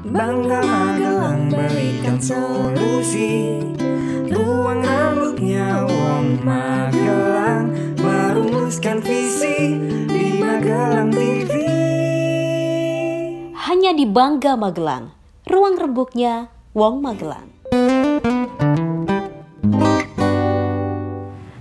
Bangga Magelang berikan solusi. Ruang rambutnya Wong Magelang merumuskan visi di Magelang TV. Hanya di Bangga Magelang, ruang rembuknya Wong Magelang.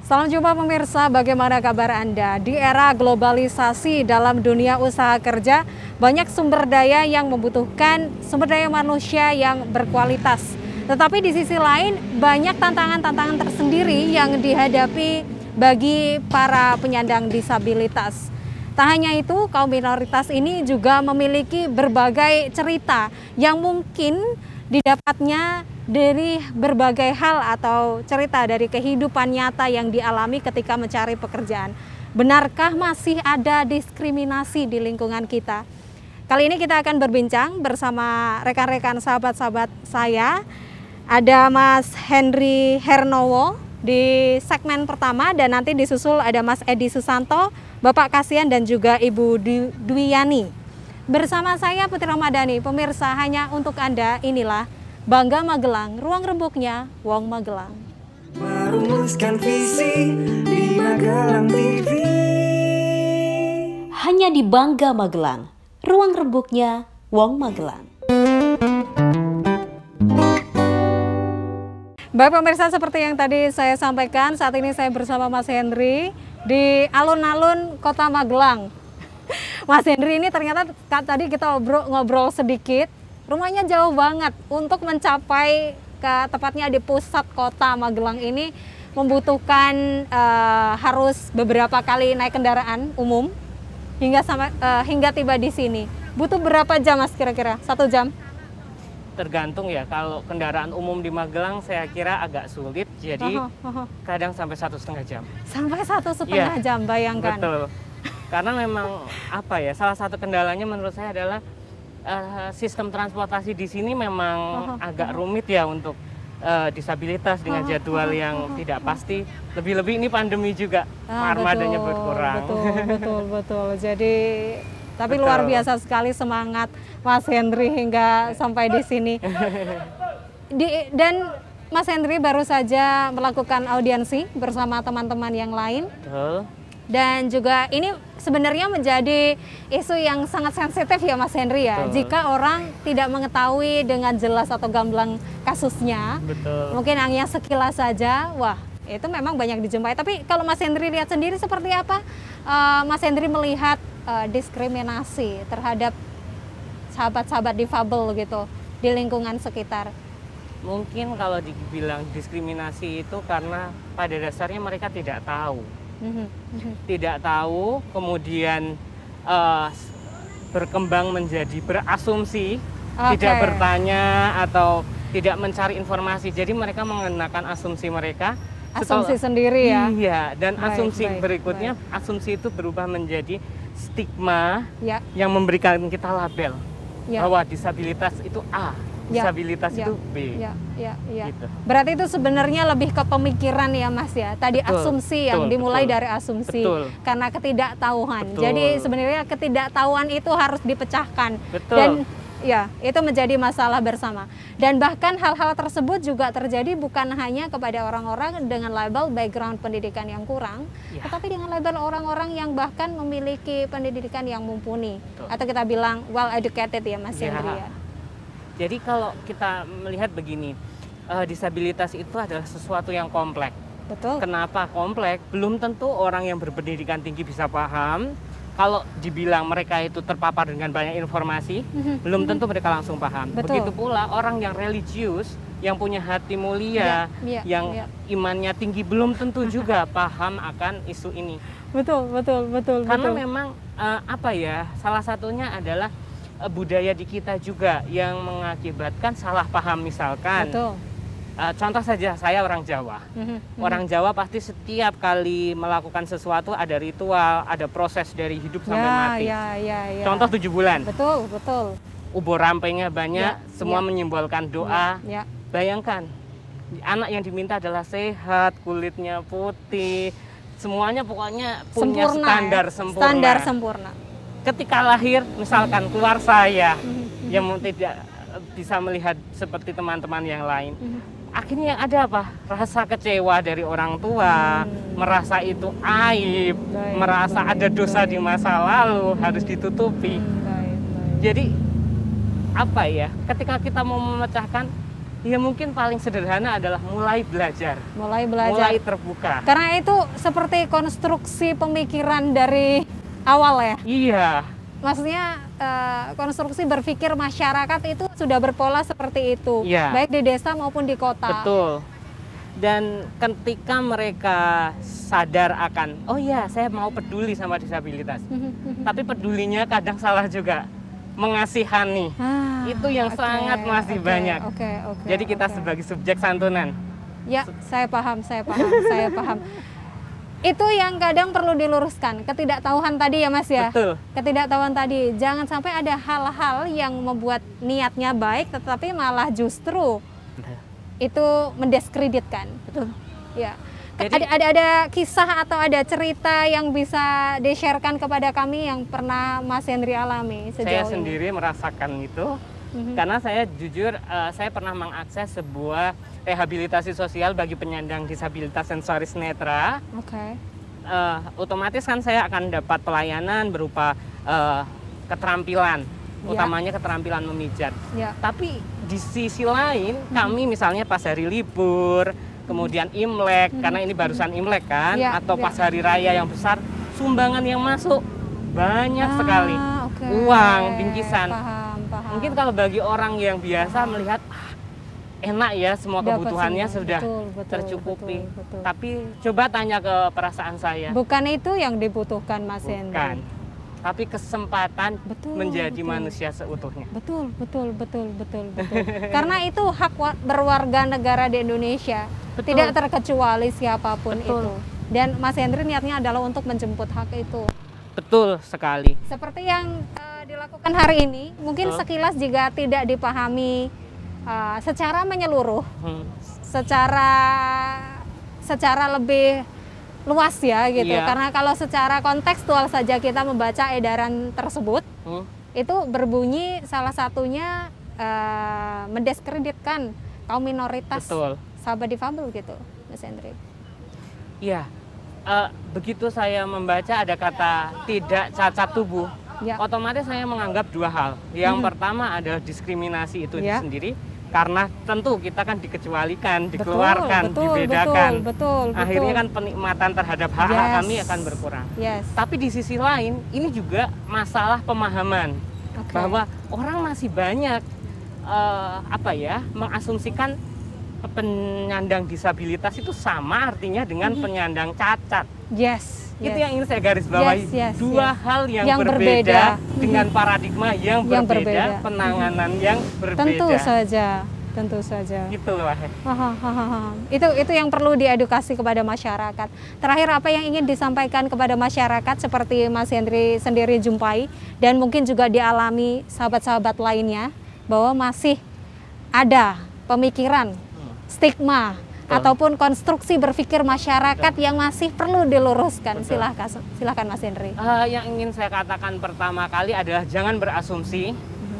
Salam jumpa pemirsa, bagaimana kabar Anda? Di era globalisasi dalam dunia usaha kerja, banyak sumber daya yang membutuhkan sumber daya manusia yang berkualitas. Tetapi di sisi lain, banyak tantangan-tantangan tersendiri yang dihadapi bagi para penyandang disabilitas. Tak hanya itu, kaum minoritas ini juga memiliki berbagai cerita yang mungkin didapatnya dari berbagai hal atau cerita dari kehidupan nyata yang dialami ketika mencari pekerjaan. Benarkah masih ada diskriminasi di lingkungan kita? Kali ini kita akan berbincang bersama rekan-rekan sahabat-sahabat saya. Ada Mas Henry Hernowo di segmen pertama dan nanti disusul ada Mas Edi Susanto, Bapak Kasian dan juga Ibu Dwiyani. Bersama saya Putri Ramadhani, pemirsa hanya untuk Anda, inilah Bangga Magelang, ruang rembuknya Wong Magelang. Merumuskan visi di Magelang TV. Hanya di Bangga Magelang, ruang rembuknya Wong Magelang. Baik pemirsa, seperti yang tadi saya sampaikan, saat ini saya bersama Mas Henry di alun-alun Kota Magelang. Mas Henry ini ternyata tadi kita ngobrol sedikit, rumahnya jauh banget untuk mencapai ke tepatnya di pusat kota Magelang ini membutuhkan harus beberapa kali naik kendaraan umum hingga tiba di sini. Butuh berapa jam Mas kira-kira? 1 jam? Tergantung ya, kalau kendaraan umum di Magelang saya kira agak sulit, jadi kadang sampai 1,5 jam. Sampai 1,5 jam, bayangkan. Betul, karena memang apa ya, salah satu kendalanya menurut saya adalah sistem transportasi di sini memang agak rumit ya untuk disabilitas dengan jadwal yang tidak pasti. Lebih-lebih ini pandemi juga, armadanya berkurang. Betul. Jadi tapi luar biasa sekali semangat Mas Henry hingga sampai di sini. Dan Mas Henry baru saja melakukan audiensi bersama teman-teman yang lain. Betul. Dan juga ini sebenarnya menjadi isu yang sangat sensitif ya Mas Henry ya. Betul. Jika orang tidak mengetahui dengan jelas atau gamblang kasusnya, Betul. mungkin hanya sekilas saja, wah itu memang banyak dijumpai. Tapi kalau Mas Henry lihat sendiri seperti apa? Mas Henry melihat diskriminasi terhadap sahabat-sahabat difabel gitu di lingkungan sekitar. Mungkin kalau dibilang diskriminasi itu karena pada dasarnya mereka tidak tahu. Tidak tahu, kemudian berkembang menjadi berasumsi, tidak bertanya atau tidak mencari informasi. Jadi mereka mengenakan asumsi mereka. Asumsi sendiri ya? Iya, dan asumsi berikutnya, asumsi itu berubah menjadi stigma yang memberikan kita label. Bahwa disabilitas itu A, disabilitas itu B. Gitu. Berarti itu sebenarnya lebih ke pemikiran ya Mas ya. Tadi asumsi yang dimulai dari asumsi karena ketidaktahuan. Jadi sebenarnya ketidaktahuan itu harus dipecahkan. Dan ya, itu menjadi masalah bersama. Dan bahkan hal-hal tersebut juga terjadi bukan hanya kepada orang-orang dengan label background pendidikan yang kurang, tetapi dengan label orang-orang yang bahkan memiliki pendidikan yang mumpuni. Atau kita bilang well educated ya Mas Henry ya. Jadi kalau kita melihat begini, disabilitas itu adalah sesuatu yang kompleks. Betul. Kenapa kompleks? Belum tentu orang yang berpendidikan tinggi bisa paham. Kalau dibilang mereka itu terpapar dengan banyak informasi, belum tentu mereka langsung paham. Begitu pula orang yang religius, yang punya hati mulia, yang imannya tinggi, belum tentu juga paham akan isu ini. Betul. Karena memang salah satunya adalah budaya di kita juga yang mengakibatkan salah paham misalkan. Contoh saja, saya orang Jawa. Orang Jawa pasti setiap kali melakukan sesuatu ada ritual, ada proses dari hidup sampai mati. Contoh 7 bulan. Betul. Ubur rampenya banyak, semua menyimbolkan doa. Bayangkan, anak yang diminta adalah sehat, kulitnya putih, semuanya pokoknya punya standar sempurna. Ketika lahir, misalkan keluar saya yang tidak bisa melihat seperti teman-teman yang lain. Akhirnya ada apa? Rasa kecewa dari orang tua, merasa itu aib, merasa ada dosa di masa lalu harus ditutupi. Jadi apa ya? Ketika kita mau memecahkan, ya mungkin paling sederhana adalah mulai belajar, mulai terbuka. Karena itu seperti konstruksi pemikiran dari awal ya. Iya. Maksudnya konstruksi berpikir masyarakat itu sudah berpola seperti itu, Iya. baik di desa maupun di kota. Betul. Dan ketika mereka sadar akan, oh ya saya mau peduli sama disabilitas, tapi pedulinya kadang salah juga, mengasihani. Itu yang sangat masih banyak. Jadi kita sebagai subjek santunan. Ya, saya paham. Itu yang kadang perlu diluruskan, ketidaktahuan tadi ya Mas ya. Betul. Ketidaktahuan tadi, jangan sampai ada hal-hal yang membuat niatnya baik tetapi malah justru itu mendiskreditkan. Betul. Ya. Jadi, ada kisah atau ada cerita yang bisa di-sharekan kepada kami yang pernah Mas Henry alami sejauh saya ini? sendiri merasakan itu. Karena saya jujur, saya pernah mengakses sebuah rehabilitasi sosial bagi penyandang disabilitas sensoris netra. Otomatis kan saya akan dapat pelayanan berupa keterampilan, utamanya keterampilan memijat. Tapi di sisi lain, kami misalnya pas hari libur, kemudian Imlek, karena ini barusan Imlek kan, atau pas hari raya yang besar, sumbangan yang masuk banyak sekali, uang, bingkisan. Mungkin kalau bagi orang yang biasa melihat enak ya semua kebutuhannya sudah tercukupi. Betul. Tapi coba tanya ke perasaan saya. Bukan itu yang dibutuhkan Mas Henry. Bukan. Tapi kesempatan menjadi manusia seutuhnya. Betul. Karena itu hak berwarga negara di Indonesia. Tidak terkecuali siapapun itu. Dan Mas Henry niatnya adalah untuk menjemput hak itu. Betul sekali. Seperti yang dilakukan hari ini, mungkin sekilas jika tidak dipahami secara menyeluruh, secara lebih luas ya gitu. Karena kalau secara kontekstual saja kita membaca edaran tersebut, itu berbunyi salah satunya mendiskreditkan kaum minoritas, sahabat difabel gitu, Mas Henry. Iya. Begitu saya membaca ada kata tidak cacat tubuh, otomatis saya menganggap dua hal. Yang pertama adalah diskriminasi itu sendiri, karena tentu kita kan dikecualikan, dikeluarkan, dibedakan. Akhirnya kan penikmatan terhadap hak-hak kami akan berkurang. Tapi di sisi lain, ini juga masalah pemahaman bahwa orang masih banyak mengasumsikan penyandang disabilitas itu sama artinya dengan penyandang cacat. Itu yang ingin saya garis bawahi. Dua hal yang berbeda dengan paradigma yang berbeda, penanganan yang berbeda. Tentu saja. Gitu loh. Itu yang perlu diedukasi kepada masyarakat. Terakhir, apa yang ingin disampaikan kepada masyarakat seperti Mas Henry sendiri jumpai dan mungkin juga dialami sahabat-sahabat lainnya, bahwa masih ada pemikiran, stigma, ataupun konstruksi berpikir masyarakat yang masih perlu diluruskan. Silakan Mas Henry. Yang ingin saya katakan pertama kali adalah jangan berasumsi.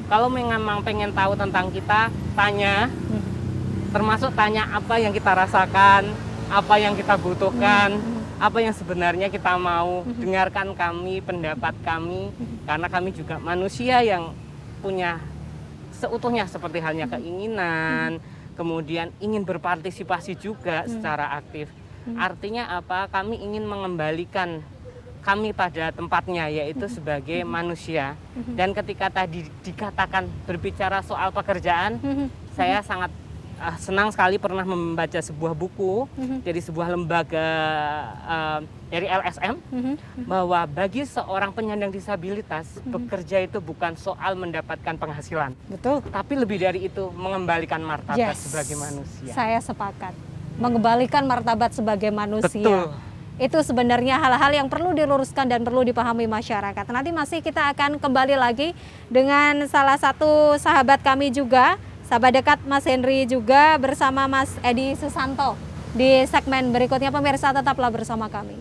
Kalau memang pengen tahu tentang kita, tanya. Termasuk tanya apa yang kita rasakan, apa yang kita butuhkan, apa yang sebenarnya kita mau. Dengarkan kami, pendapat kami, karena kami juga manusia yang punya seutuhnya seperti halnya keinginan, kemudian ingin berpartisipasi juga secara aktif. Artinya apa? Kami ingin mengembalikan kami pada tempatnya, yaitu sebagai manusia. Dan ketika tadi dikatakan berbicara soal pekerjaan, saya sangat senang sekali pernah membaca sebuah buku dari sebuah lembaga dari LSM, bahwa bagi seorang penyandang disabilitas, bekerja itu bukan soal mendapatkan penghasilan, tapi lebih dari itu mengembalikan martabat sebagai manusia. Saya sepakat, mengembalikan martabat sebagai manusia. Itu sebenarnya hal-hal yang perlu diluruskan dan perlu dipahami masyarakat. Nanti masih kita akan kembali lagi dengan salah satu sahabat kami juga, sahabat dekat Mas Henry juga, bersama Mas Edi Susanto di segmen berikutnya. Pemirsa, tetaplah bersama kami.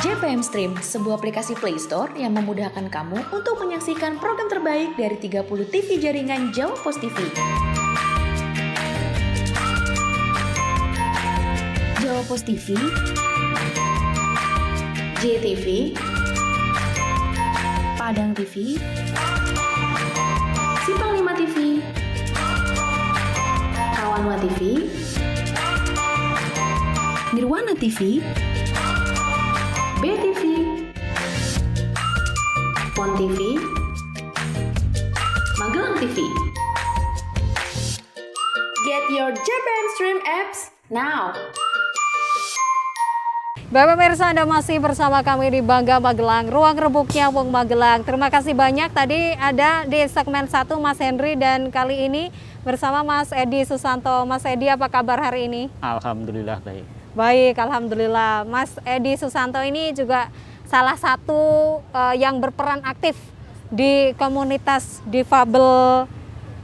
JPM Stream, sebuah aplikasi Play Store yang memudahkan kamu untuk menyaksikan program terbaik dari 30 TV jaringan Jawa Pos TV. Jawa Pos TV, JTV, Padang TV, Simpang 5 TV, Rawanwa TV, Nirwana TV, BTV, Pon TV, Magelang TV. Get your JPM Stream apps now. Bapak pemirsa, Anda masih bersama kami di Bangga Magelang, ruang rebuknya Wong Magelang. Terima kasih banyak. Tadi ada di segmen 1 Mas Henry dan kali ini bersama Mas Edi Susanto. Mas Edi, apa kabar hari ini? Alhamdulillah baik. Baik, alhamdulillah. Mas Edi Susanto ini juga salah satu yang berperan aktif di komunitas difabel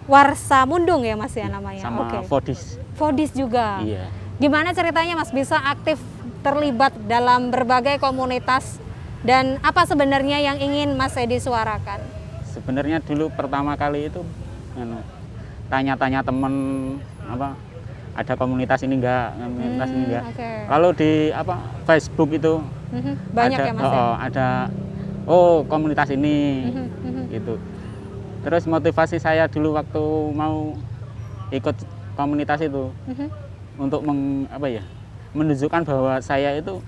Warsa Mundung ya Mas ya namanya. Sama Fodis. Fodis juga. Iya. Gimana ceritanya Mas bisa aktif terlibat dalam berbagai komunitas dan apa sebenarnya yang ingin Mas Edi suarakan? Sebenarnya dulu pertama kali itu tanya-tanya temen apa ada komunitas ini enggak, komunitas ini enggak. Okay. Kalau di Facebook itu banyak ada, ya Mas. Ada komunitas ini gitu. Terus motivasi saya dulu waktu mau ikut komunitas itu untuk menunjukkan bahwa saya itu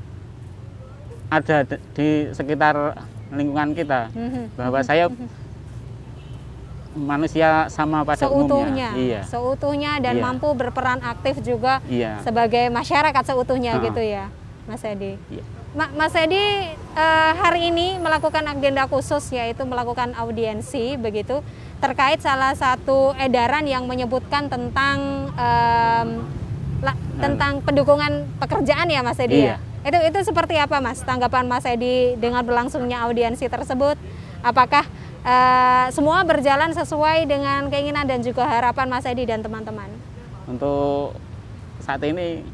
ada di sekitar lingkungan kita, bahwa saya manusia sama pada umumnya. Iya. Seutuhnya dan Iya. mampu berperan aktif juga Iya. sebagai masyarakat seutuhnya gitu ya, Mas Edi. Iya. Mas Edi hari ini melakukan agenda khusus yaitu melakukan audiensi begitu terkait salah satu edaran yang menyebutkan tentang tentang pendukungan pekerjaan ya Mas Edi Iya. ya. Itu seperti apa Mas tanggapan Mas Edi dengan berlangsungnya audiensi tersebut? Apakah semua berjalan sesuai dengan keinginan dan juga harapan Mas Edi dan teman-teman? Untuk saat ini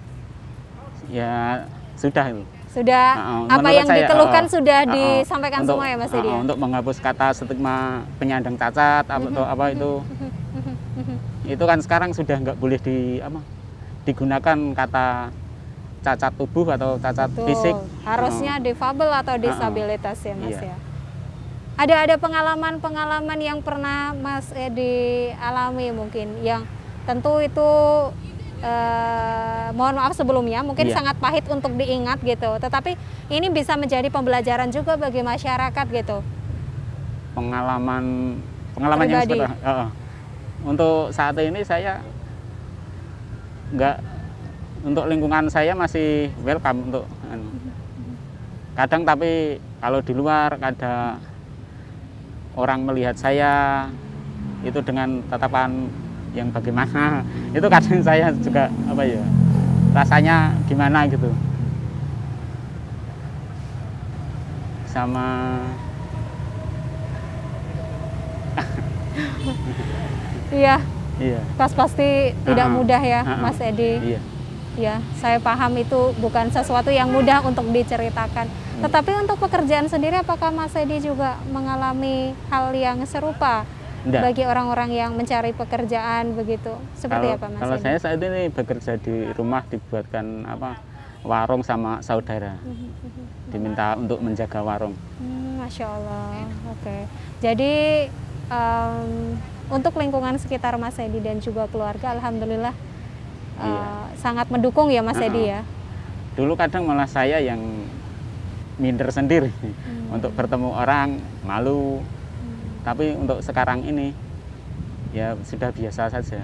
ya sudah itu. Sudah apa yang saya, dikeluhkan sudah disampaikan untuk, semua ya Mas Edi ya? Untuk menghapus kata stigma penyandang cacat atau apa itu. Itu kan sekarang sudah nggak boleh digunakan kata cacat tubuh atau cacat Betul. fisik. Harusnya difabel atau disabilitas ya Mas Iya. ya. Ada pengalaman-pengalaman yang pernah Mas Edi alami mungkin yang tentu itu mohon maaf sebelumnya mungkin Iya. sangat pahit untuk diingat gitu. Tetapi ini bisa menjadi pembelajaran juga bagi masyarakat gitu. Pengalaman yang Pribadi. seperti untuk saat ini saya nggak, untuk lingkungan saya masih welcome untuk kadang, tapi kalau di luar ada orang melihat saya itu dengan tatapan yang bagaimana, itu kadang saya juga rasanya gimana gitu. Sama Iya, iya. pasti tidak mudah ya Mas Edi. Iya. Ya, saya paham itu bukan sesuatu yang mudah untuk diceritakan. Tetapi untuk pekerjaan sendiri, apakah Mas Edi juga mengalami hal yang serupa bagi orang-orang yang mencari pekerjaan begitu? Seperti apa Mas Kalau Edi? saya saat ini bekerja di rumah, dibuatkan warung sama saudara, diminta untuk menjaga warung. Masya Allah, oke. Jadi untuk lingkungan sekitar Mas Edi dan juga keluarga, alhamdulillah sangat mendukung ya Mas Edi ya. Dulu kadang malah saya yang minder sendiri untuk bertemu orang, malu. Tapi untuk sekarang ini ya sudah biasa saja.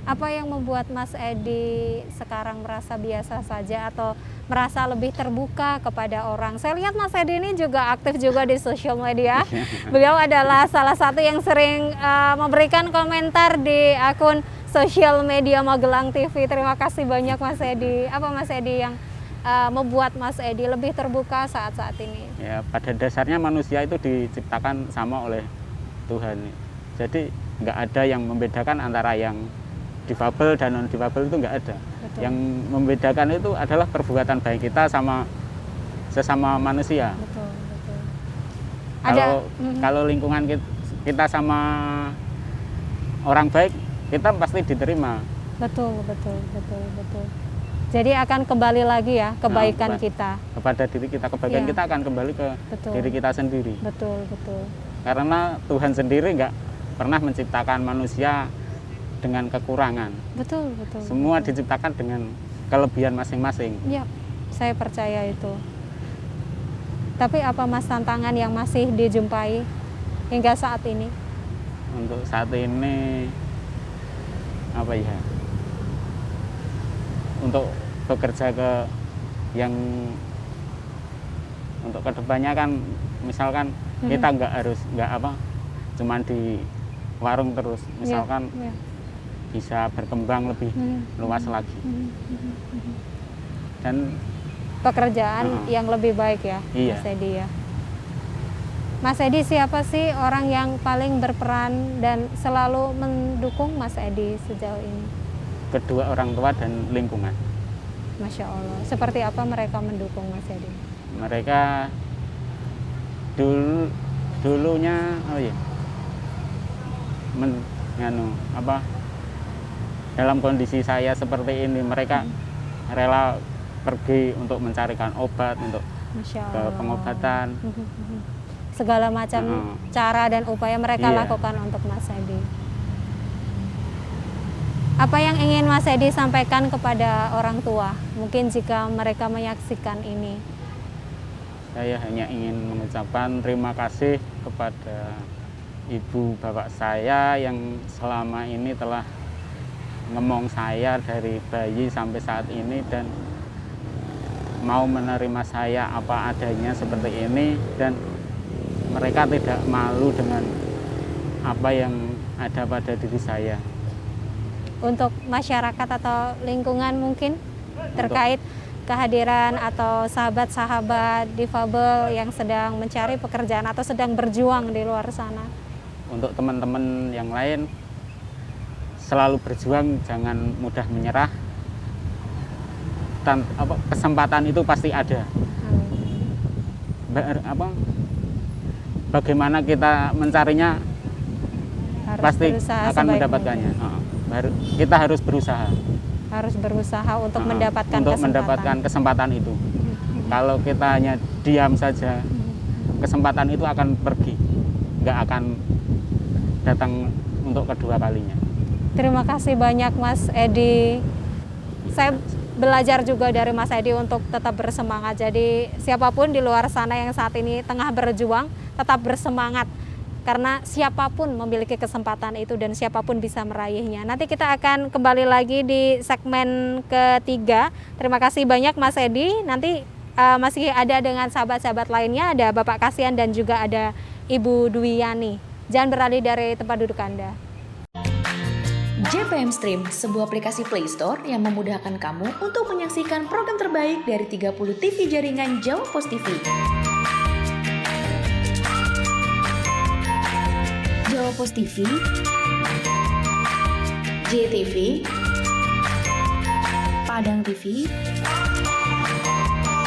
Apa yang membuat Mas Edi sekarang merasa biasa saja atau merasa lebih terbuka kepada orang? Saya lihat Mas Edi ini juga aktif juga di sosial media. Beliau adalah salah satu yang sering memberikan komentar di akun sosial media Magelang TV. Terima kasih banyak Mas Edi. Apa Mas Edi yang membuat Mas Edi lebih terbuka saat-saat ini? Ya, pada dasarnya manusia itu diciptakan sama oleh Tuhan. Jadi nggak ada yang membedakan antara yang difabel dan non difabel, itu nggak ada. Betul. Yang membedakan itu adalah perbuatan baik kita sama sesama manusia. Betul, betul. Kalau lingkungan kita sama orang baik, kita pasti diterima. Betul, betul, betul, betul. Jadi akan kembali lagi ya kebaikan kita. Kepada diri kita, kebaikan Iya. kita akan kembali ke Betul. diri kita sendiri. Betul, betul. Karena Tuhan sendiri nggak pernah menciptakan manusia dengan kekurangan. Betul, betul. Semua betul. diciptakan dengan kelebihan masing-masing. Iya, saya percaya itu. Tapi apa Mas tantangan yang masih dijumpai hingga saat ini? Untuk saat ini apa ya? Untuk bekerja untuk kedepannya kan, misalkan kita nggak cuman di warung terus, misalkan Iya. bisa berkembang lebih luas lagi. Dan Pekerjaan yang lebih baik ya, Iya. Mas Edi ya. Mas Edi, siapa sih orang yang paling berperan dan selalu mendukung Mas Edi sejauh ini? kedua orang tua dan lingkungan. Masya Allah. Seperti apa mereka mendukung Mas Edi? Mereka dulunya dalam kondisi saya seperti ini, mereka rela pergi untuk mencarikan obat, untuk Masya ke Allah. pengobatan. Segala macam cara dan upaya mereka Iya. lakukan untuk Mas Edi. Apa yang ingin Mas Edi sampaikan kepada orang tua? Mungkin jika mereka menyaksikan ini. Saya hanya ingin mengucapkan terima kasih kepada ibu bapak saya yang selama ini telah ngemong saya dari bayi sampai saat ini dan mau menerima saya apa adanya seperti ini, dan mereka tidak malu dengan apa yang ada pada diri saya. Untuk masyarakat atau lingkungan mungkin terkait kehadiran atau sahabat-sahabat difabel yang sedang mencari pekerjaan atau sedang berjuang di luar sana. Untuk teman-teman yang lain, selalu berjuang, jangan mudah menyerah. Kesempatan itu pasti ada. Bagaimana kita mencarinya, Harus pasti berusaha akan sebaik mendapatkannya. Kita harus berusaha. Harus berusaha untuk mendapatkan kesempatan itu. Kalau kita hanya diam saja, kesempatan itu akan pergi, nggak akan datang untuk kedua kalinya. Terima kasih banyak Mas Edi. Saya belajar juga dari Mas Edi untuk tetap bersemangat. Jadi siapapun di luar sana yang saat ini tengah berjuang, tetap bersemangat. Karena siapapun memiliki kesempatan itu dan siapapun bisa meraihnya. Nanti kita akan kembali lagi di segmen ketiga. Terima kasih banyak Mas Edi. Nanti masih ada dengan sahabat-sahabat lainnya, ada Bapak Kasian dan juga ada Ibu Dwiyani. Jangan beralih dari tempat duduk Anda. JPM Stream, sebuah aplikasi Play Store yang memudahkan kamu untuk menyaksikan program terbaik dari 30 TV jaringan Jawa Pos TV. Jawa Pos TV, JTV, Padang TV,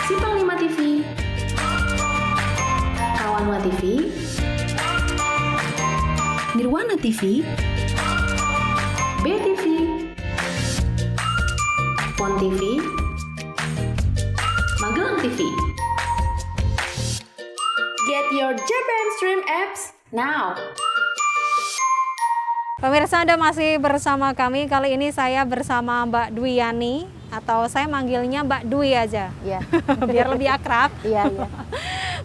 Simpang 5 TV, Kawanwa TV, Nirwana TV, BTV, Pon TV, Magelang TV. Get your JPM Stream apps now. Pemirsa, Anda masih bersama kami. Kali ini saya bersama Mbak Dwiyani, atau saya manggilnya Mbak Dwi aja. Iya. Biar lebih akrab. Iya, iya.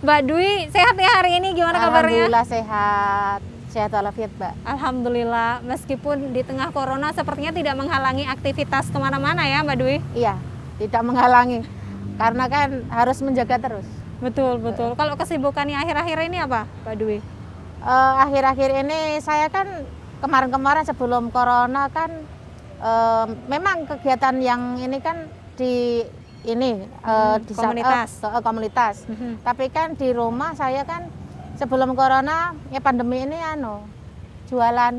Mbak Dwi, sehat ya hari ini? Gimana kabarnya? Alhamdulillah sehat. Sehat walafiat, Mbak. Alhamdulillah, meskipun di tengah corona sepertinya tidak menghalangi aktivitas kemana-mana ya Mbak Dwi? Iya, tidak menghalangi. Karena kan harus menjaga terus. Betul, betul. Kalau kesibukannya akhir-akhir ini apa Mbak Dwi? Akhir-akhir ini saya kan kemarin-kemarin sebelum corona kan memang kegiatan yang ini kan di di komunitas. Komunitas. Tapi kan di rumah saya kan sebelum corona ya pandemi ini jualan.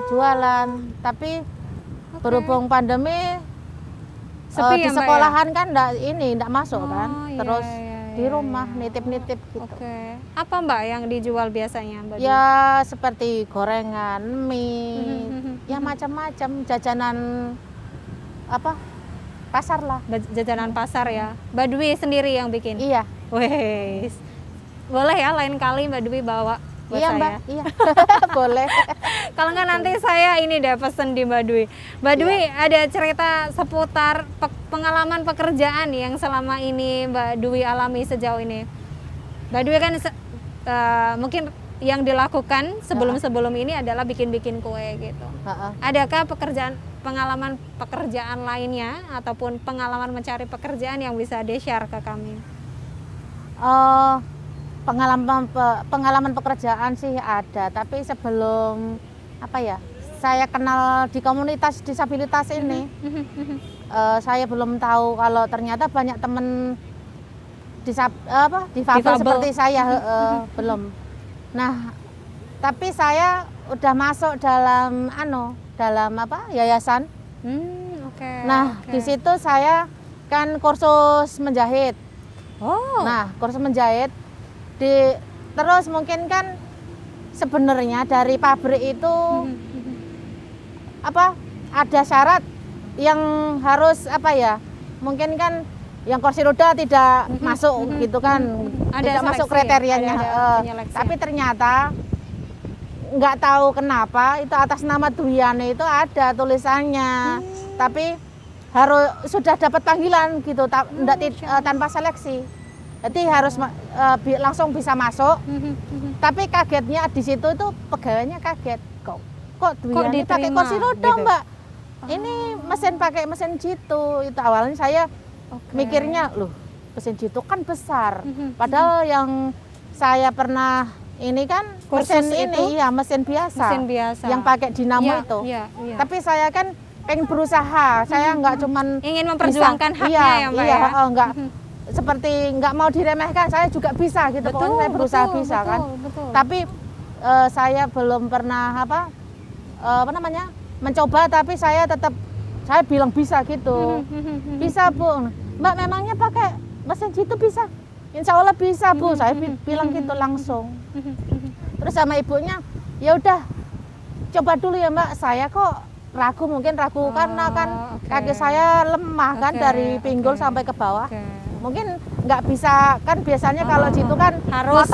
Jualan. Tapi berhubung pandemi Sepi di ya, Mbak, sekolahan kan enggak masuk kan. iya, Terus iya, di iya, rumah iya. nitip-nitip gitu. Oke. Apa Mbak yang dijual biasanya, Mbak? Ya seperti gorengan, mie, ya macam-macam jajanan apa? Pasar lah. Jajanan pasar ya. Mbak Dwi sendiri yang bikin? Iya. Wes. Boleh ya lain kali Mbak Dwi bawa buat Iya, saya. Mbak. Iya. Boleh. Kalau nggak nanti saya ini deh pesen di Mbak Dwi. Mbak Dwi ada cerita seputar pengalaman pekerjaan yang selama ini Mbak Dwi alami sejauh ini. Mbak Dwi kan mungkin yang dilakukan sebelum ini adalah bikin-bikin kue gitu. Adakah pengalaman pekerjaan lainnya ataupun pengalaman mencari pekerjaan yang bisa di-share ke kami? Pengalaman pekerjaan sih ada, tapi sebelum apa ya, saya kenal di komunitas disabilitas ini, saya belum tahu kalau ternyata banyak teman difabel seperti saya, belum. Nah, tapi saya udah masuk dalam yayasan. Nah, di situ saya kan kursus menjahit. Nah, kursus menjahit terus mungkin kan sebenarnya dari pabrik itu ada syarat yang harus mungkin kan yang kursi roda tidak masuk gitu kan, tidak masuk kriterianya. Tapi ternyata nggak tahu kenapa itu atas nama Duyane itu ada tulisannya, tapi sudah dapat panggilan gitu, tanpa seleksi. Jadi harus langsung bisa masuk. Tapi kagetnya di situ itu pegawainya kaget. Kok Duyane pakai kursi roda, gitu? Mbak? Ini pakai mesin jitu. Itu awalnya saya mikirnya, loh, mesin jitu kan besar. Padahal yang saya pernah ini kan mesin biasa. Yang pakai dinamo itu. Tapi saya kan pengen berusaha. Saya nggak cuman ingin memperjuangkan haknya ya, Mbak ya. Enggak seperti nggak mau diremehkan, saya juga bisa gitu. Pokoknya saya berusaha bisa kan. Tapi saya belum pernah mencoba, tapi saya bilang bisa gitu. Bisa, Bu. Mbak, memangnya pakai mesin jitu bisa? Insya Allah bisa, Bu. Saya bilang gitu langsung. Terus sama ibunya, ya udah coba dulu ya, Mbak. Saya kok ragu karena kan kaki saya lemah kan dari pinggul sampai ke bawah. Mungkin nggak bisa kan, biasanya kalau jitu kan harus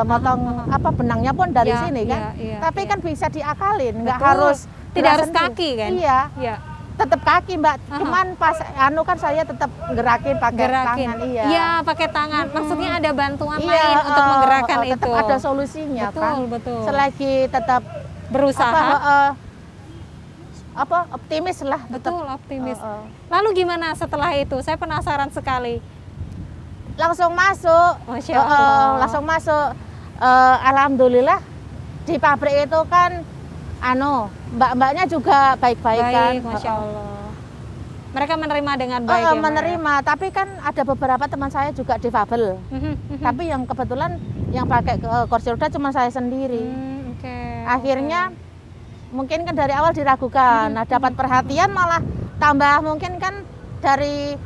motong benangnya pun dari sini kan. Tapi kan bisa diakalin, nggak harus tidak harus kaki kan? Iya. Tetap kaki, Mbak. Cuman pas kan saya tetap gerakin pakai tangan. Iya, pakai tangan. Maksudnya ada bantuan lain untuk menggerakkan itu. Tetap ada solusinya kan. Betul. Selagi tetap berusaha. Optimis lah. Betul, optimis. Lalu gimana setelah itu? Saya penasaran sekali. Langsung masuk. Masya Allah. Langsung masuk. Alhamdulillah di pabrik itu kan mbak-mbaknya juga baik-baik kan. Masya Allah. Mereka menerima dengan baik ya, menerima, tapi kan ada beberapa teman saya juga difabel. Tapi yang kebetulan yang pakai kursi roda cuma saya sendiri. Akhirnya mungkin kan dari awal diragukan. Nah, dapat perhatian malah tambah, mungkin kan dari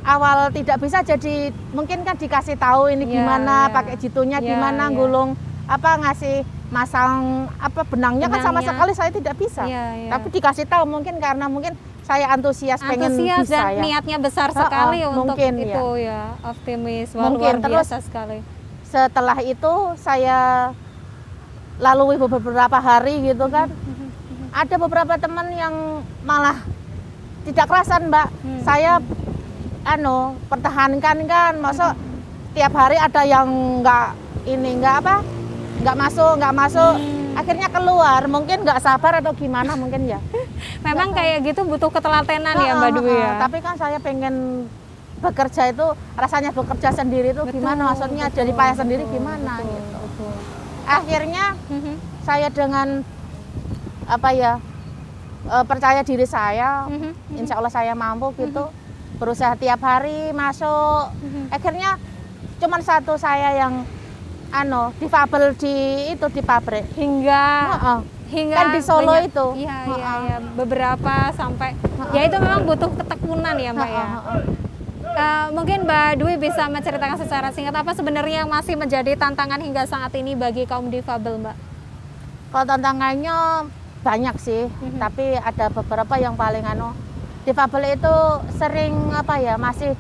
awal tidak bisa jadi mungkin kan dikasih tahu ini gimana, pakai jitunya gimana, gulung ngasih masang benangnya kan sama sekali saya tidak bisa. Tapi dikasih tahu mungkin karena saya antusias pengen bisa dan ya. Niatnya besar sekali untuk mungkin, itu ya, optimis, mungkin. luar biasa sekali. Setelah itu saya lalui beberapa hari gitu kan. Ada beberapa teman yang malah tidak kerasan, Mbak. Saya pertahankan kan, masa tiap hari ada yang nggak masuk. Akhirnya keluar, mungkin nggak sabar atau gimana mungkin ya. Memang kayak gitu butuh ketelatenan ya, Mbak Dwi ya. Tapi kan saya pengen bekerja itu, rasanya bekerja sendiri itu gimana, maksudnya jadi payah sendiri gimana gitu. Akhirnya saya dengan percaya diri saya, insya Allah saya mampu gitu, berusaha tiap hari masuk. Akhirnya cuman satu saya yang difabel di pabrik hingga hingga kan di Solo banyak- itu. Iya, iya, beberapa sampai ya itu memang butuh ketekunan ya Mbak ya. Mungkin Mbak Dwi bisa menceritakan secara singkat apa sebenarnya yang masih menjadi tantangan hingga saat ini bagi kaum difabel, Mbak? Kalau tantangannya banyak sih, tapi ada beberapa yang paling difabel itu sering masih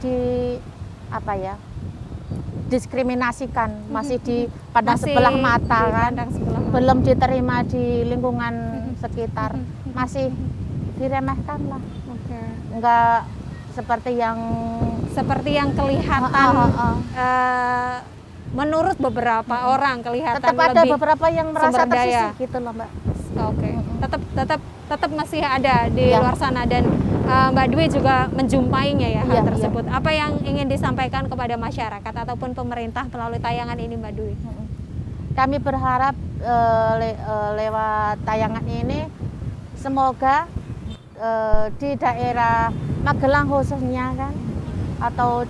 diskriminasikan, masih dipandang Masih sebelah mata kan, dipandang sebelah mata. belum diterima di lingkungan sekitar, masih diremehkan lah, Oke. enggak seperti yang kelihatan menurut beberapa orang kelihatan tetap ada lebih beberapa yang merasa sumber daya. tersisih gitu loh Mbak. Oke. Tetap masih ada di Iya. luar sana dan Mbak Dwi juga menjumpainya ya hal Iya, tersebut. Apa yang ingin disampaikan kepada masyarakat ataupun pemerintah melalui tayangan ini Mbak Dwi? Kami berharap lewat tayangan ini semoga di daerah Magelang khususnya kan, atau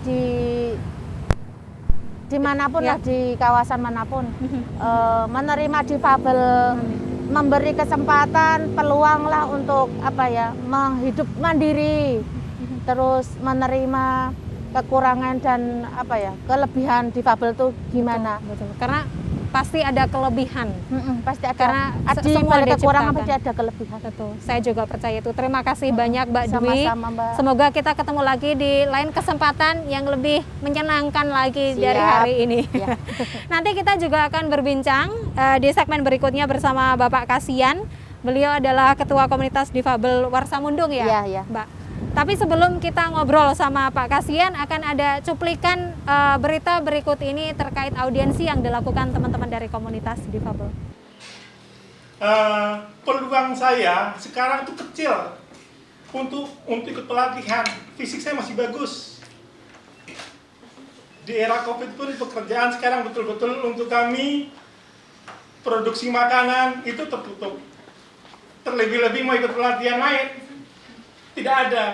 dimanapun Ya. lah, di kawasan manapun menerima difabel, memberi kesempatan, peluang lah untuk menghidup mandiri, terus menerima kekurangan dan kelebihan difabel tuh gimana. Betul. Karena pasti ada kelebihan. Pasti ada, Karena di semua balik kekurangan diciptakan. pasti ada kelebihan. Betul. Saya juga percaya itu. Terima kasih banyak Mbak Dwi. Sama-sama, Mbak. Semoga kita ketemu lagi di lain kesempatan yang lebih menyenangkan lagi dari Siap. hari ini. Ya. Nanti kita juga akan berbincang di segmen berikutnya bersama Bapak Kasian. Beliau adalah Ketua Komunitas Difabel Warsamundung ya, Iya, iya. Mbak. Tapi sebelum kita ngobrol sama Pak Kasian, akan ada cuplikan berita berikut ini terkait audiensi yang dilakukan teman-teman dari komunitas Difabel. Peluang saya sekarang itu kecil untuk ikut pelatihan. Fisik saya masih bagus. Di era Covid pun pekerjaan sekarang betul-betul untuk kami produksi makanan itu tertutup. Terlebih-lebih mau ikut pelatihan lain tidak ada.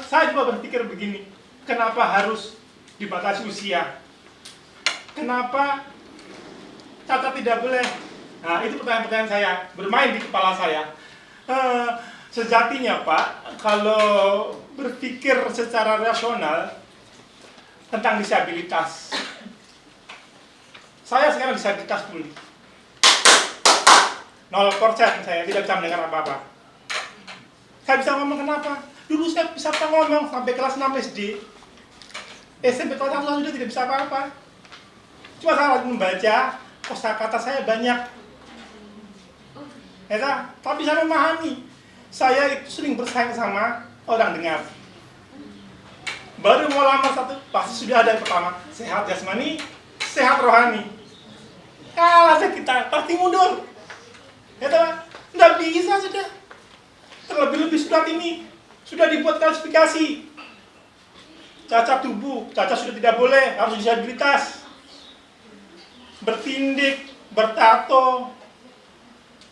Saya juga berpikir begini, kenapa harus dibatasi usia? Kenapa cacat tidak boleh? Nah, itu pertanyaan-pertanyaan saya, bermain di kepala saya. Sejatinya Pak, kalau berpikir secara rasional tentang disabilitas, saya sekarang disabilitas tuli. 0% saya tidak bisa mendengar apa-apa. Saya bisa ngomong kenapa? Dulu saya bisa ngomong sampai kelas 6 SD. SMP kelas 1 sudah tidak bisa apa-apa. Cuma saya lagi membaca, kosakata saya banyak. Ya, tapi saya memahami. Saya itu sering bersaing sama orang dengar. Baru mau lamar satu, pasti sudah ada yang pertama. Sehat jasmani, sehat rohani. Kalah kita, pasti mundur. Ya teman, nggak bisa sudah. Terlebih-lebih surat ini sudah dibuat klasifikasi. Cacat tubuh, cacat sudah tidak boleh, harus disabilitas. Bertindik, bertato,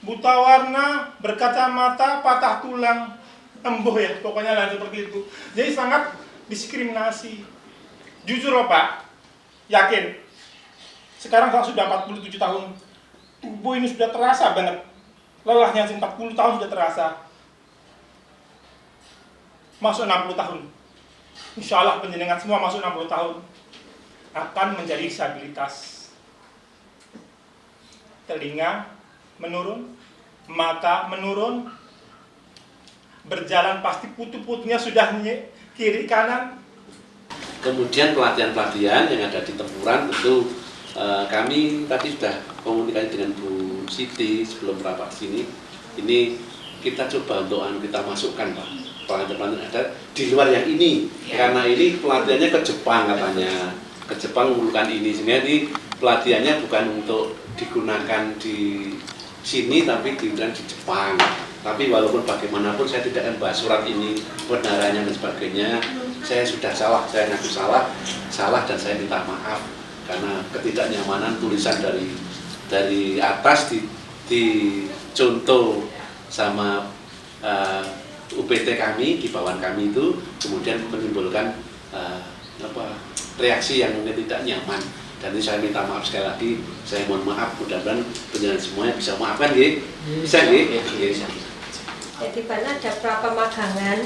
buta warna, berkacamata, patah tulang, embuh ya, pokoknya lah seperti itu. Jadi sangat diskriminasi. Jujur loh Pak, yakin. Sekarang saya sudah 47 tahun, tubuh ini sudah terasa banget. Lelahnya 40 tahun sudah terasa. Masuk 60 tahun. Insya Allah penjenengan semua masuk 60 tahun akan menjadi disabilitas. Telinga menurun, mata menurun, berjalan pasti putu-putunya sudah kiri kanan. Kemudian pelatihan-pelatihan yang ada di Tempuran tentu kami tadi sudah komunikasi dengan Bu Siti sebelum rapat sini. Ini kita coba untuk kita masukkan Pak, pelatihan-pelatihan ada di luar yang ini, karena ini pelatihannya ke Jepang katanya, ke Jepang menggunakan ini, sehingga ini pelatihannya bukan untuk digunakan di sini tapi digunakan di Jepang. Tapi walaupun bagaimanapun saya tidak akan bahas surat ini kebenarannya dan sebagainya. Saya sudah salah, saya ngaku salah dan saya minta maaf karena ketidaknyamanan tulisan dari atas di contoh sama UPT kami di bawah kami itu kemudian menimbulkan reaksi yang mungkin tidak nyaman. Dan ini saya minta maaf sekali lagi, saya mohon maaf, mudah-mudahan penjelasan semuanya bisa maafkan ya. Bisa ya? Jadi karena ada pra-pemagangan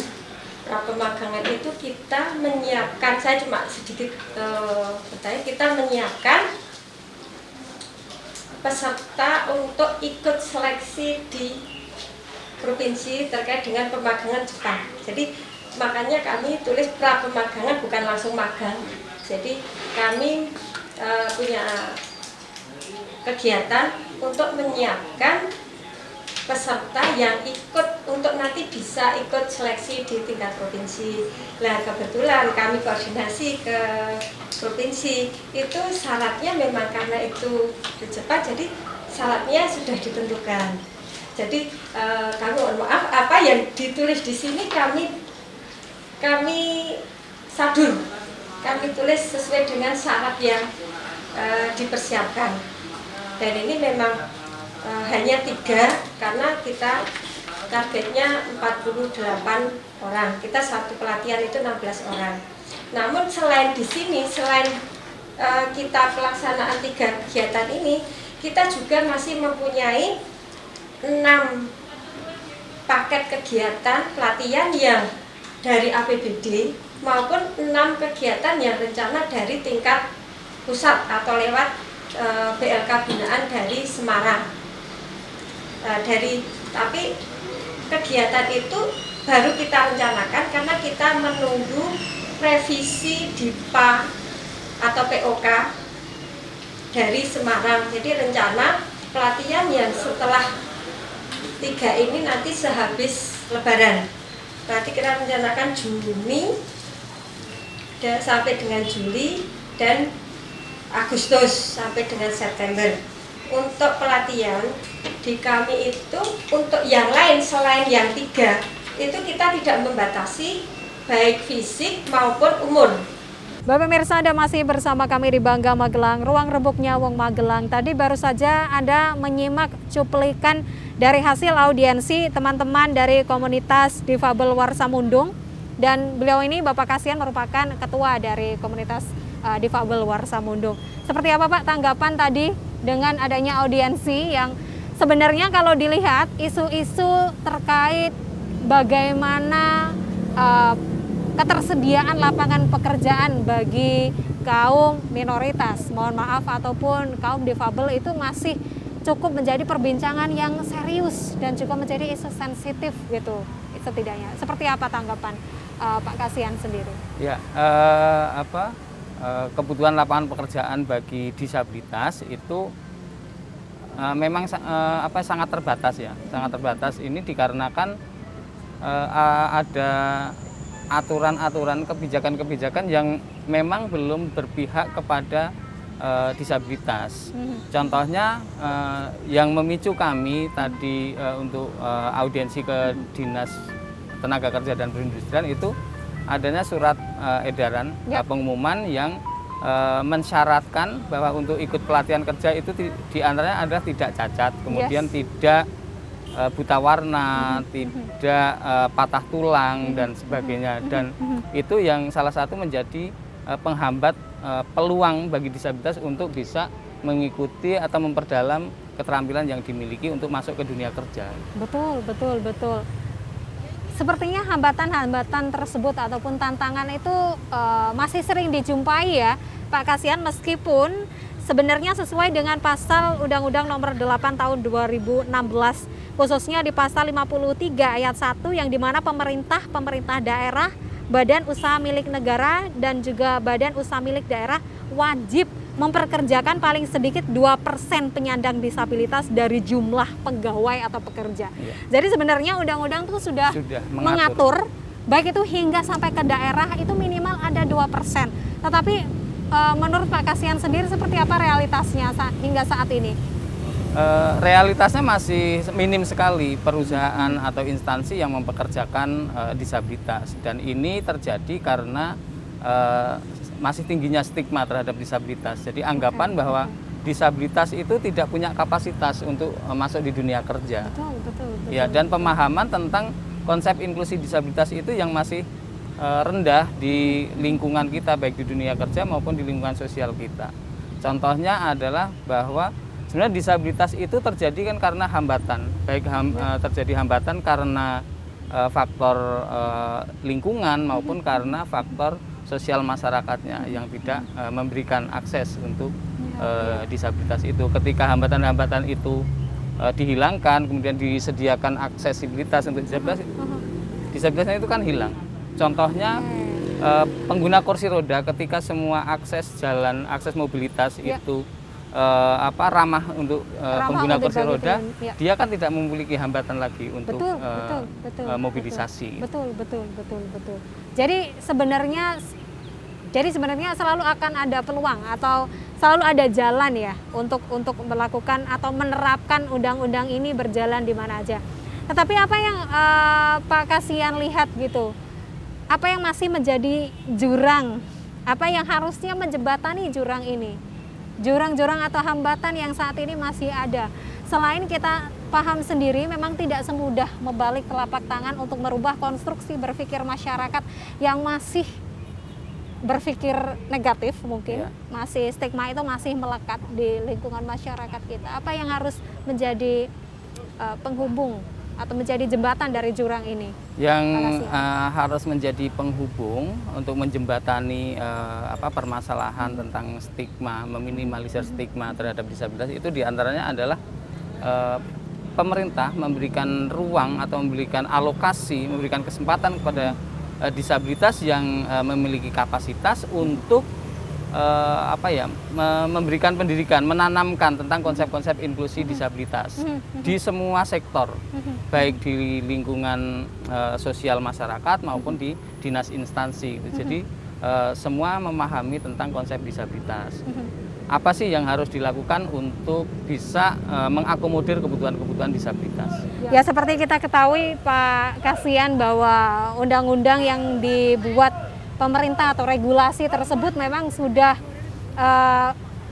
itu kita menyiapkan, saya cuma sedikit bertanya, kita menyiapkan peserta untuk ikut seleksi di provinsi terkait dengan pemagangan Jepang. Jadi makanya kami tulis pra-pemagangan, bukan langsung magang. Jadi kami punya kegiatan untuk menyiapkan peserta yang ikut untuk nanti bisa ikut seleksi di tingkat provinsi. Nah kebetulan kami koordinasi ke provinsi, itu syaratnya memang karena itu di Jepang, jadi syaratnya sudah ditentukan. Jadi kami mohon maaf, apa yang ditulis di sini kami sadur, kami tulis sesuai dengan syarat yang dipersiapkan. Dan ini memang hanya 3 karena kita targetnya 48 orang. Kita satu pelatihan itu 16 orang. Namun selain di sini, selain kita pelaksanaan 3 kegiatan ini, kita juga masih mempunyai 6 paket kegiatan pelatihan yang dari APBD maupun 6 kegiatan yang rencana dari tingkat pusat atau lewat BLK binaan dari Semarang. Tapi kegiatan itu baru kita rencanakan karena kita menunggu revisi DIPA atau POK dari Semarang. Jadi rencana pelatihan yang setelah 3 ini nanti sehabis Lebaran. Berarti kita rencanakan Juni sampai dengan Juli dan Agustus sampai dengan September. Untuk pelatihan di kami itu untuk yang lain selain yang 3 itu kita tidak membatasi baik fisik maupun umur. Bapak pemirsa, Anda masih bersama kami di Bangga Magelang, Ruang Rembuknya Wong Magelang. Tadi baru saja Anda menyimak cuplikan dari hasil audiensi teman-teman dari komunitas Difabel Warsamundung. Dan beliau ini, Bapak Kasihan, merupakan ketua dari komunitas Difabel Warsamundung. Seperti apa Pak tanggapan tadi dengan adanya audiensi yang sebenarnya kalau dilihat isu-isu terkait bagaimana ketersediaan lapangan pekerjaan bagi kaum minoritas, mohon maaf, ataupun kaum difabel itu masih cukup menjadi perbincangan yang serius dan juga menjadi isu sensitif gitu setidaknya. Seperti apa tanggapan Pak Kasihan sendiri? Ya, kebutuhan lapangan pekerjaan bagi disabilitas itu memang sangat terbatas ya, sangat terbatas. Ini dikarenakan ada aturan-aturan, kebijakan-kebijakan yang memang belum berpihak kepada disabilitas. Contohnya yang memicu kami tadi untuk audiensi ke Dinas Tenaga Kerja dan Perindustrian itu adanya surat edaran pengumuman yang mensyaratkan bahwa untuk ikut pelatihan kerja itu diantaranya adalah tidak cacat, kemudian tidak buta warna, tidak patah tulang dan sebagainya, dan itu yang salah satu menjadi penghambat peluang bagi disabilitas untuk bisa mengikuti atau memperdalam keterampilan yang dimiliki untuk masuk ke dunia kerja. Betul. Sepertinya hambatan-hambatan tersebut ataupun tantangan itu masih sering dijumpai ya Pak Kasihan, meskipun sebenarnya sesuai dengan pasal Undang-Undang Nomor 8 Tahun 2016, khususnya di pasal 53 ayat 1 yang dimana pemerintah daerah, badan usaha milik negara dan juga badan usaha milik daerah wajib memperkerjakan paling sedikit 2% penyandang disabilitas dari jumlah pegawai atau pekerja. Ya. Jadi sebenarnya undang-undang itu sudah mengatur baik itu hingga sampai ke daerah itu minimal ada 2%. Tetapi menurut Pak Kasihan sendiri seperti apa realitasnya hingga saat ini? Realitasnya masih minim sekali perusahaan atau instansi yang mempekerjakan disabilitas, dan ini terjadi karena masih tingginya stigma terhadap disabilitas. Jadi anggapan bahwa disabilitas itu tidak punya kapasitas untuk masuk di dunia kerja. Betul. Ya, dan pemahaman tentang konsep inklusi disabilitas itu yang masih rendah di lingkungan kita, baik di dunia kerja maupun di lingkungan sosial kita. Contohnya adalah bahwa sebenarnya disabilitas itu terjadi kan karena hambatan, baik terjadi hambatan karena faktor lingkungan maupun karena faktor sosial masyarakatnya yang tidak memberikan akses untuk disabilitas itu. Ketika hambatan-hambatan itu dihilangkan, kemudian disediakan aksesibilitas untuk disabilitasnya itu kan hilang. Contohnya pengguna kursi roda, ketika semua akses jalan, akses mobilitas itu ramah untuk pengguna kursi roda, dia kan tidak memiliki hambatan lagi untuk mobilisasi. Betul. Jadi sebenarnya selalu akan ada peluang atau selalu ada jalan ya untuk melakukan atau menerapkan undang-undang ini berjalan di mana aja. Tetapi apa yang Pak Kasian lihat gitu? Apa yang masih menjadi jurang? Apa yang harusnya menjembatani jurang ini? Jurang-jurang atau hambatan yang saat ini masih ada. Selain kita paham sendiri, memang tidak semudah membalik telapak tangan untuk merubah konstruksi berpikir masyarakat yang masih berpikir negatif mungkin. Masih stigma itu masih melekat di lingkungan masyarakat kita. Apa yang harus menjadi penghubung atau menjadi jembatan dari jurang ini? Yang harus menjadi penghubung untuk menjembatani permasalahan tentang stigma, meminimalisir stigma terhadap disabilitas itu diantaranya adalah pemerintah memberikan ruang atau memberikan alokasi, memberikan kesempatan kepada disabilitas yang memiliki kapasitas untuk memberikan pendidikan, menanamkan tentang konsep-konsep inklusi disabilitas di semua sektor, baik di lingkungan sosial masyarakat maupun di dinas instansi. Jadi semua memahami tentang konsep disabilitas. Apa sih yang harus dilakukan untuk bisa mengakomodir kebutuhan-kebutuhan disabilitas? Ya, seperti kita ketahui Pak Kasian bahwa undang-undang yang dibuat pemerintah atau regulasi tersebut memang sudah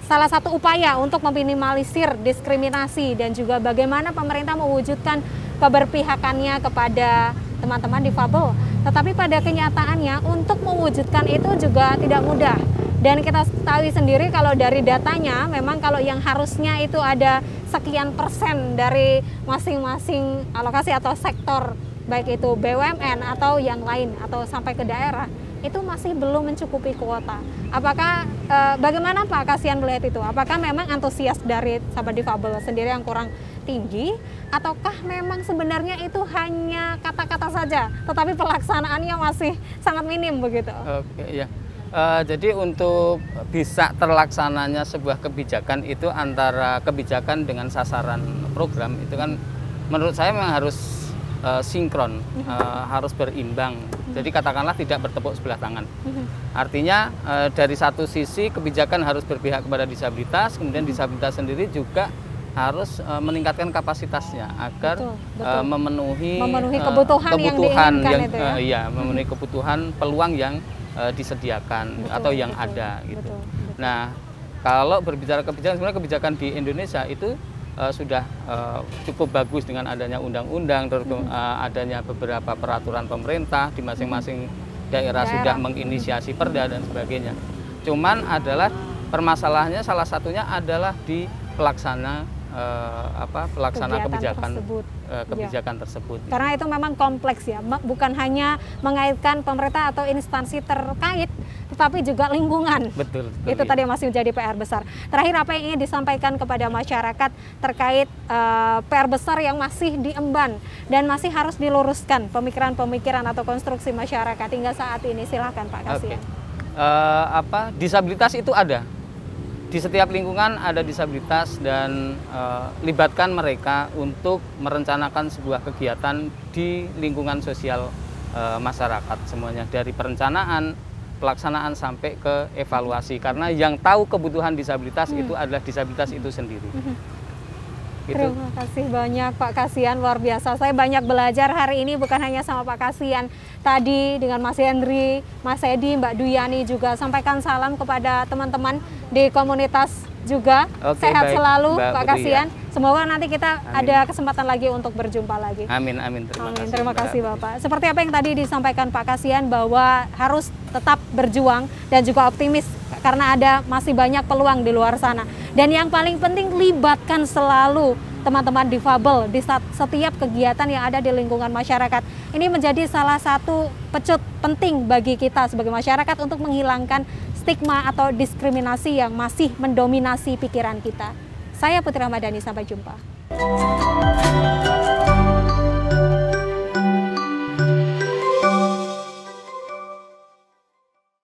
salah satu upaya untuk meminimalisir diskriminasi dan juga bagaimana pemerintah mewujudkan keberpihakannya kepada teman-teman difabel. Tetapi pada kenyataannya untuk mewujudkan itu juga tidak mudah. Dan kita tahu sendiri kalau dari datanya memang kalau yang harusnya itu ada sekian persen dari masing-masing alokasi atau sektor, baik itu BUMN atau yang lain atau sampai ke daerah, itu masih belum mencukupi kuota. Apakah bagaimana Pak Kasian melihat itu? Apakah memang antusias dari sahabat difabel sendiri yang kurang tinggi, ataukah memang sebenarnya itu hanya kata-kata saja, tetapi pelaksanaannya masih sangat minim begitu? Oke, ya. Jadi untuk bisa terlaksananya sebuah kebijakan itu antara kebijakan dengan sasaran program itu kan menurut saya memang harus sinkron, harus berimbang. Jadi katakanlah tidak bertepuk sebelah tangan. Artinya dari satu sisi kebijakan harus berpihak kepada disabilitas, kemudian disabilitas sendiri juga harus meningkatkan kapasitasnya agar memenuhi kebutuhan yang diinginkan itu ya? Memenuhi kebutuhan peluang yang disediakan atau yang ada gitu. Nah, kalau berbicara kebijakan, sebenarnya kebijakan di Indonesia itu sudah cukup bagus dengan adanya undang-undang, adanya beberapa peraturan pemerintah di masing-masing daerah sudah menginisiasi perda dan sebagainya. Cuman adalah permasalahannya salah satunya adalah di pelaksana kebijakan tersebut. Karena itu memang kompleks ya, bukan hanya mengaitkan pemerintah atau instansi terkait, tetapi juga lingkungan. Betul. Itu tadi yang masih menjadi PR besar. Terakhir, apa yang ingin disampaikan kepada masyarakat terkait PR besar yang masih diemban dan masih harus diluruskan pemikiran-pemikiran atau konstruksi masyarakat hingga saat ini? Silakan Pak Kasian. Disabilitas itu ada. Di setiap lingkungan ada disabilitas dan libatkan mereka untuk merencanakan sebuah kegiatan di lingkungan sosial masyarakat semuanya, dari perencanaan, pelaksanaan sampai ke evaluasi, karena yang tahu kebutuhan disabilitas itu adalah disabilitas itu sendiri. Terima kasih banyak Pak Kasian, luar biasa. Saya banyak belajar hari ini bukan hanya sama Pak Kasian, tadi dengan Mas Henry, Mas Edi, Mbak Duyani juga sampaikan salam kepada teman-teman di komunitas juga. Oke, Sehat baik, selalu Mbak Pak Putri, Kasian. ya. Semoga nanti kita Amin. ada kesempatan lagi untuk berjumpa lagi. Amin, amin. Terima kasih Bapak. Seperti apa yang tadi disampaikan Pak Kasian bahwa harus tetap berjuang dan juga optimis karena ada masih banyak peluang di luar sana. Dan yang paling penting libatkan selalu teman-teman difabel di setiap kegiatan yang ada di lingkungan masyarakat. Ini menjadi salah satu pecut penting bagi kita sebagai masyarakat untuk menghilangkan stigma atau diskriminasi yang masih mendominasi pikiran kita. Saya Putri Ramadhani, sampai jumpa.